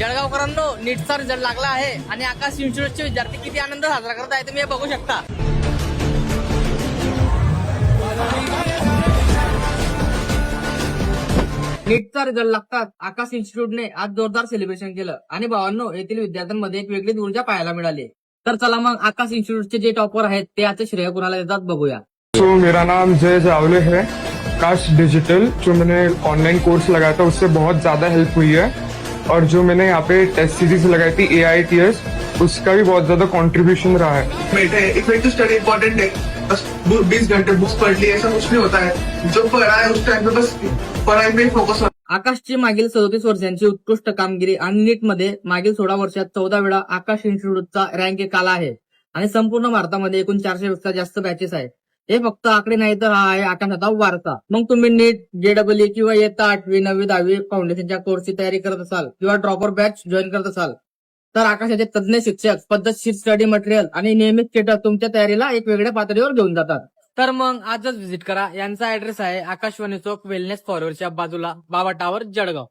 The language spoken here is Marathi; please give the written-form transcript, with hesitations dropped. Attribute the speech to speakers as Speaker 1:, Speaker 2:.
Speaker 1: जळगावकरांनो, नीटचा रिझल्ट लागला आहे आणि आकाश इन्स्टिट्यूटचे विद्यार्थी किती आनंद साजरा करत आहे तुम्ही हे बघू शकता. नीटचा रिझल्ट लागतात आकाश इन्स्टिट्यूटने आज जोरदार सेलिब्रेशन केलं आणि भावांनो, येथील विद्यार्थ्यांमध्ये एक वेगळीच ऊर्जा पाहायला मिळाली. तर चला मग आकाश इन्स्टिट्यूटचे जे टॉपर आहेत ते याचे श्रेय कुणाला देतात बघूया.
Speaker 2: तो मेरा नाम जय जावले है. काश डिजिटल जो मैंने ऑनलाइन कोर्स लगाया था उससे बहुत ज्यादा हेल्प हुई है और जो मैंने यहाँ पे टेस्ट सीरीज लगाई थी AITS उसका भी बहुत ज्यादा कंट्रीब्यूशन रहा है.
Speaker 3: इफेक्टिव स्टडी इम्पोर्टेंट है. बस 20 घंटे बुक्स पढ़ ली ऐसा कुछ नहीं होता है. जो पढ़ा है उस टाइम पे बस पढ़ाई में फोकस.
Speaker 1: आकाशची मागील 37 वर्षांची उत्कृष्ट कामगिरी आणि नीटमध्ये मागील 16 वर्षात 14 वेळा आकाश इन्स्टिट्यूटचा रँक एक आला आहे आणि संपूर्ण भारतामध्ये एकूण 400 पेक्षा जास्त बॅचेस आहेत. हे फक्त आकडे नाही तर हा आहे आकाशाचा वारसा. मग तुम्ही नीट, JEE किंवा इयत्ता 8वी, 9वी, 10वी फाउंडेशनच्या कोर्सची तयारी करत असाल किंवा ड्रॉपर बॅच जॉईन करत असाल तर आकाशाचे तज्ञ शिक्षक, पद्धतशीर स्टडी मटेरियल आणि नियमित स्टेटस तुमच्या तयारीला एक वेगळ्या पातळीवर घेऊन जातात. तर मग आजच व्हिजिट करा. यांचा ऍड्रेस आहे आकाशवाणी चौक, वेलनेस फॉरवर्डच्या बाजूला, बाबा टावर, जळगाव.